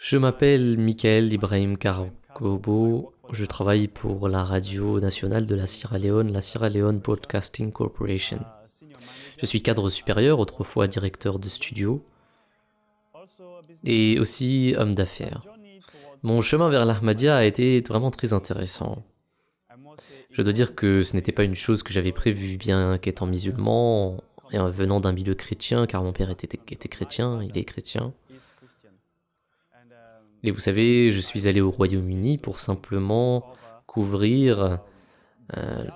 Je m'appelle Michael Ibrahim Karakobo. Je travaille pour la radio nationale de la Sierra Leone, la Sierra Leone Broadcasting Corporation. Je suis cadre supérieur, autrefois directeur de studio, et aussi homme d'affaires. Mon chemin vers l'Ahmadiyya a été vraiment très intéressant. Je dois dire que ce n'était pas une chose que j'avais prévue, bien qu'étant musulman et en venant d'un milieu chrétien, car mon père était chrétien, il est chrétien. Et vous savez, je suis allé au Royaume-Uni pour simplement couvrir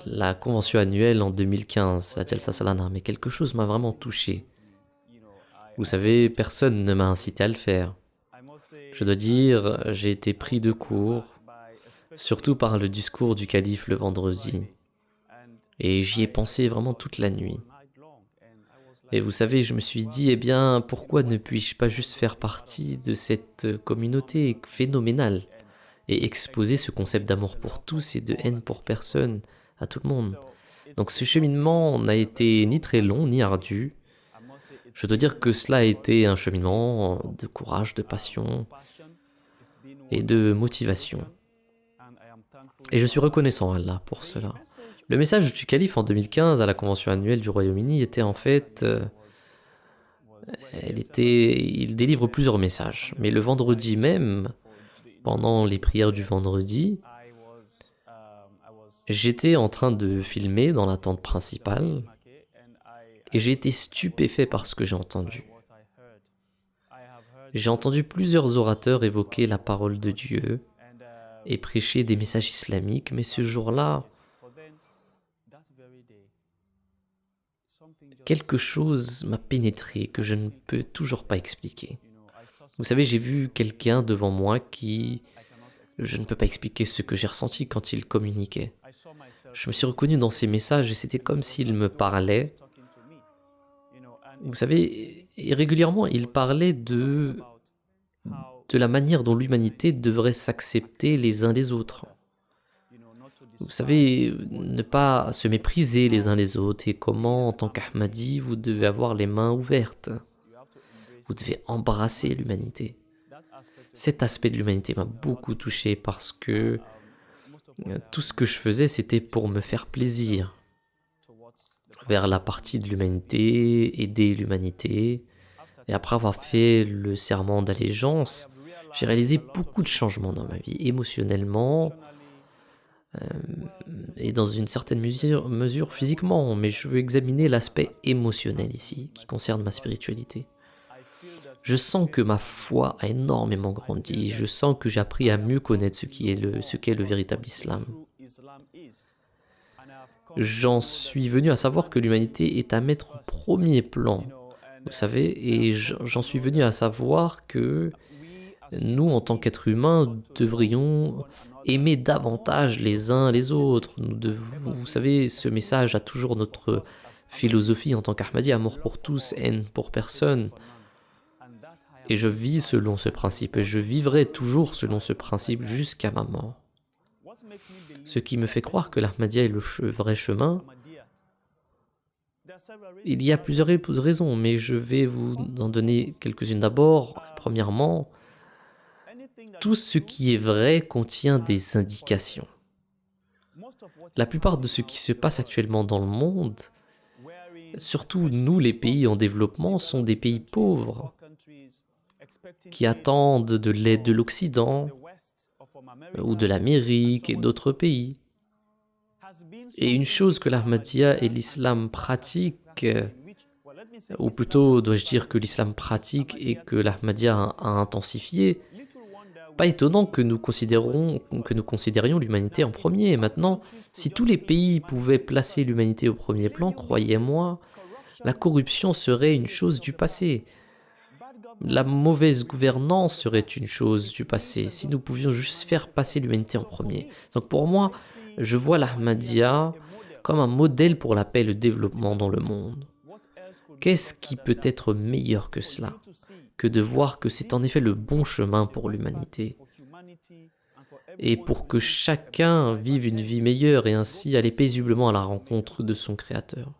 la convention annuelle en 2015 à Jalsa Salana, mais quelque chose m'a vraiment touché. Vous savez, personne ne m'a incité à le faire. Je dois dire, j'ai été pris de court, surtout par le discours du calife le vendredi. Et j'y ai pensé vraiment toute la nuit. Et vous savez, je me suis dit, eh bien, pourquoi ne puis-je pas juste faire partie de cette communauté phénoménale et exposer ce concept d'amour pour tous et de haine pour personne à tout le monde. Donc ce cheminement n'a été ni très long ni ardu. Je dois dire que cela a été un cheminement de courage, de passion et de motivation. Et je suis reconnaissant à Allah pour cela. Le message du calife en 2015 à la convention annuelle du Royaume-Uni était en fait... il délivre plusieurs messages. Mais le vendredi même, pendant les prières du vendredi, j'étais en train de filmer dans la tente principale et j'ai été stupéfait par ce que j'ai entendu. J'ai entendu plusieurs orateurs évoquer la parole de Dieu et prêcher des messages islamiques, mais ce jour-là, quelque chose m'a pénétré que je ne peux toujours pas expliquer. Vous savez, j'ai vu quelqu'un devant moi qui... Je ne peux pas expliquer ce que j'ai ressenti quand il communiquait. Je me suis reconnu dans ses messages et c'était comme s'il me parlait. Vous savez, et régulièrement, il parlait de la manière dont l'humanité devrait s'accepter les uns les autres. Vous savez, ne pas se mépriser les uns les autres et comment, en tant qu'Ahmadi, vous devez avoir les mains ouvertes. Vous devez embrasser l'humanité. Cet aspect de l'humanité m'a beaucoup touché parce que tout ce que je faisais, c'était pour me faire plaisir vers la partie de l'humanité, aider l'humanité. Et après avoir fait le serment d'allégeance, j'ai réalisé beaucoup de changements dans ma vie, émotionnellement et dans une certaine mesure physiquement. Mais je veux examiner l'aspect émotionnel ici, qui concerne ma spiritualité. Je sens que ma foi a énormément grandi. Je sens que j'ai appris à mieux connaître ce qu'est le véritable islam. J'en suis venu à savoir que l'humanité est à mettre au premier plan, vous savez, et j'en suis venu à savoir que nous, en tant qu'êtres humains, devrions aimer davantage les uns les autres. Vous savez, ce message a toujours notre philosophie en tant qu'Ahmadi, amour pour tous, haine pour personne. Et je vis selon ce principe, et je vivrai toujours selon ce principe jusqu'à ma mort. Ce qui me fait croire que l'Ahmadiyya est le vrai chemin, il y a plusieurs raisons, mais je vais vous en donner quelques-unes. D'abord, premièrement, tout ce qui est vrai contient des indications. La plupart de ce qui se passe actuellement dans le monde, surtout nous les pays en développement, sont des pays pauvres qui attendent de l'aide de l'Occident ou de l'Amérique et d'autres pays. Et une chose que l'Ahmadiyya et l'islam pratiquent, ou plutôt dois-je dire que l'islam pratique et que l'Ahmadiyya a intensifié, pas étonnant que nous considérions l'humanité en premier. Et maintenant, si tous les pays pouvaient placer l'humanité au premier plan, croyez-moi, la corruption serait une chose du passé. La mauvaise gouvernance serait une chose du passé, si nous pouvions juste faire passer l'humanité en premier. Donc pour moi, je vois l'Ahmadiyya comme un modèle pour la paix et le développement dans le monde. Qu'est-ce qui peut être meilleur que cela, que de voir que c'est en effet le bon chemin pour l'humanité et pour que chacun vive une vie meilleure et ainsi aller paisiblement à la rencontre de son Créateur.